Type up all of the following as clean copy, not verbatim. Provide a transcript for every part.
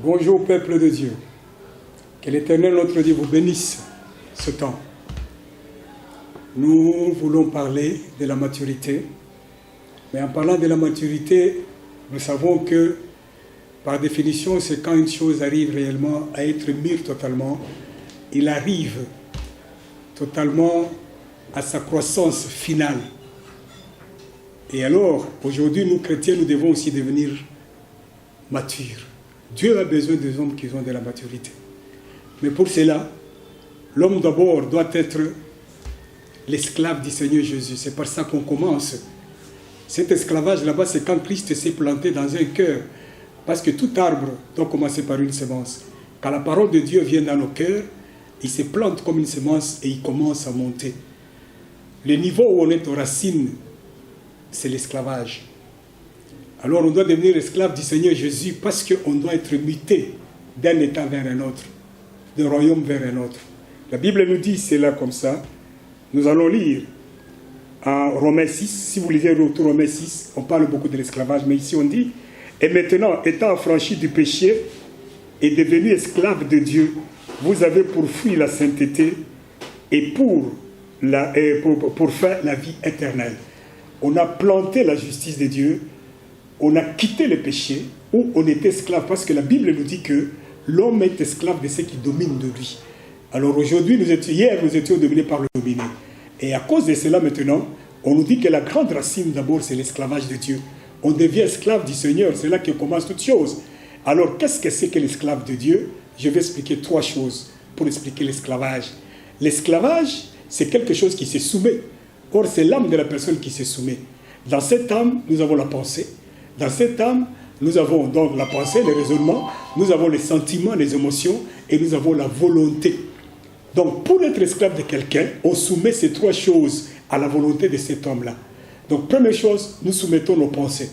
Bonjour peuple de Dieu. Que l'Éternel notre Dieu vous bénisse ce temps. Nous voulons parler de la maturité. Mais en parlant de la maturité, nous savons que par définition, c'est quand une chose arrive réellement à être mûre totalement, il arrive totalement à sa croissance finale. Et alors, aujourd'hui, nous chrétiens, nous devons aussi devenir matures. Dieu a besoin des hommes qui ont de la maturité. Mais pour cela, l'homme d'abord doit être l'esclave du Seigneur Jésus. C'est par ça qu'on commence. Cet esclavage là-bas, c'est quand Christ s'est planté dans un cœur. Parce que tout arbre doit commencer par une semence. Quand la parole de Dieu vient dans nos cœurs, il se plante comme une semence et il commence à monter. Le niveau où on est aux racines, c'est l'esclavage. Alors on doit devenir esclave du Seigneur Jésus parce qu'on doit être muté d'un état vers un autre, d'un royaume vers un autre. La Bible nous dit cela comme ça. Nous allons lire en Romains 6. Si vous lisez Romains 6, on parle beaucoup de l'esclavage, mais ici on dit « Et maintenant, étant affranchi du péché et devenu esclave de Dieu, vous avez pour fruit la sainteté et pour faire la vie éternelle. » On a planté la justice de Dieu, on a quitté le péché, où on est esclave, parce que la Bible nous dit que l'homme est esclave de ceux qui dominent de lui. Alors aujourd'hui, hier, nous étions dominés par le dominé. Et à cause de cela maintenant, on nous dit que la grande racine d'abord, c'est l'esclavage de Dieu. On devient esclave du Seigneur, c'est là que commence toute chose. Alors qu'est-ce que c'est que l'esclave de Dieu? Je vais expliquer trois choses pour expliquer l'esclavage. L'esclavage, c'est quelque chose qui se soumet. Or, c'est l'âme de la personne qui se soumet. Dans cette âme, nous avons la pensée. Dans cette âme, nous avons donc la pensée, le raisonnement, nous avons les sentiments, les émotions, et nous avons la volonté. Donc, pour être esclave de quelqu'un, on soumet ces trois choses à la volonté de cet homme-là. Donc, première chose, nous soumettons nos pensées.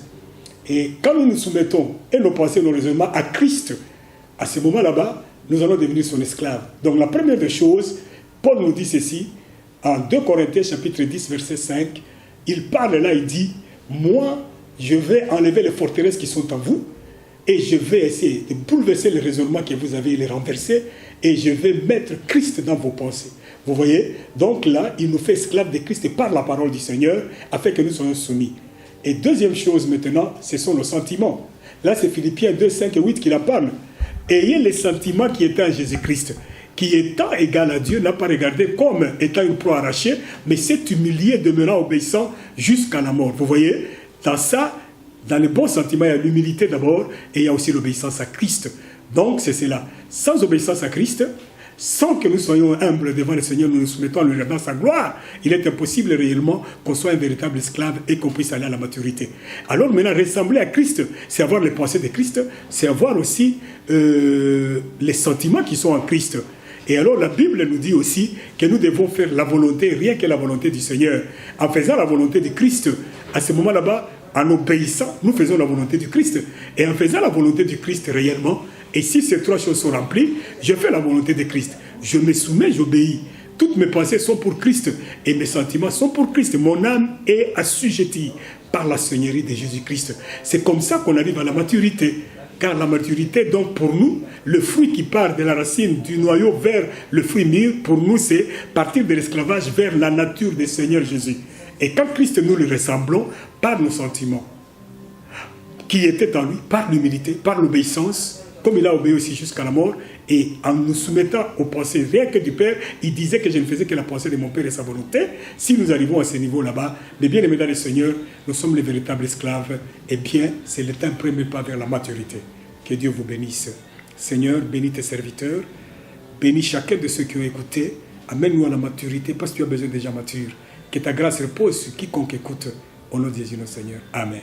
Et quand nous nous soumettons, et nos pensées, nos raisonnements, à Christ, à ce moment-là-bas, nous allons devenir son esclave. Donc, la première des choses, Paul nous dit ceci, en 2 Corinthiens chapitre 10, verset 5, il parle là, il dit, moi, je vais enlever les forteresses qui sont en vous, et je vais essayer de bouleverser les raisonnements que vous avez, les renverser, et je vais mettre Christ dans vos pensées. Vous voyez? Donc là, il nous fait esclaves de Christ par la parole du Seigneur, afin que nous soyons soumis. Et deuxième chose maintenant, ce sont nos sentiments. Là, c'est Philippiens 2, 5 et 8 qui en parle. Ayez les sentiments qui étaient en Jésus-Christ, qui étant égal à Dieu, n'a pas regardé comme étant une proie arrachée, mais s'est humilié, demeurant obéissant jusqu'à la mort. Vous voyez? Dans ça, dans les bons sentiments, il y a l'humilité d'abord, et il y a aussi l'obéissance à Christ. Donc, c'est cela. Sans obéissance à Christ, sans que nous soyons humbles devant le Seigneur, nous nous soumettons à lui dans sa gloire, il est impossible réellement qu'on soit un véritable esclave et qu'on puisse aller à la maturité. Alors maintenant, ressembler à Christ, c'est avoir les pensées de Christ, c'est avoir aussi les sentiments qui sont en Christ. Et alors la Bible nous dit aussi que nous devons faire la volonté, rien que la volonté du Seigneur. En faisant la volonté de Christ, à ce moment là-bas, en obéissant, nous faisons la volonté du Christ. Et en faisant la volonté du Christ réellement, et si ces trois choses sont remplies, je fais la volonté de Christ. Je me soumets, j'obéis. Toutes mes pensées sont pour Christ et mes sentiments sont pour Christ. Mon âme est assujettie par la Seigneurie de Jésus-Christ. C'est comme ça qu'on arrive à la maturité. Car la maturité, donc pour nous, le fruit qui part de la racine du noyau vers le fruit mûr, pour nous, c'est partir de l'esclavage vers la nature du Seigneur Jésus. Et quand Christ, nous le ressemblons par nos sentiments, qui étaient en lui, par l'humilité, par l'obéissance, comme il a obéi aussi jusqu'à la mort, et en nous soumettant aux pensées rien que du Père, il disait que je ne faisais que la pensée de mon Père et sa volonté. Si nous arrivons à ce niveau là-bas, les bien-aimés dans le Seigneur, nous sommes les véritables esclaves, et bien, c'est le temps premier pas vers la maturité. Que Dieu vous bénisse. Seigneur, bénis tes serviteurs, bénis chacun de ceux qui ont écouté, amène-nous à la maturité, parce que tu as besoin de gens matures. Que ta grâce repose sur quiconque écoute. Au nom de Jésus, notre Seigneur. Amen.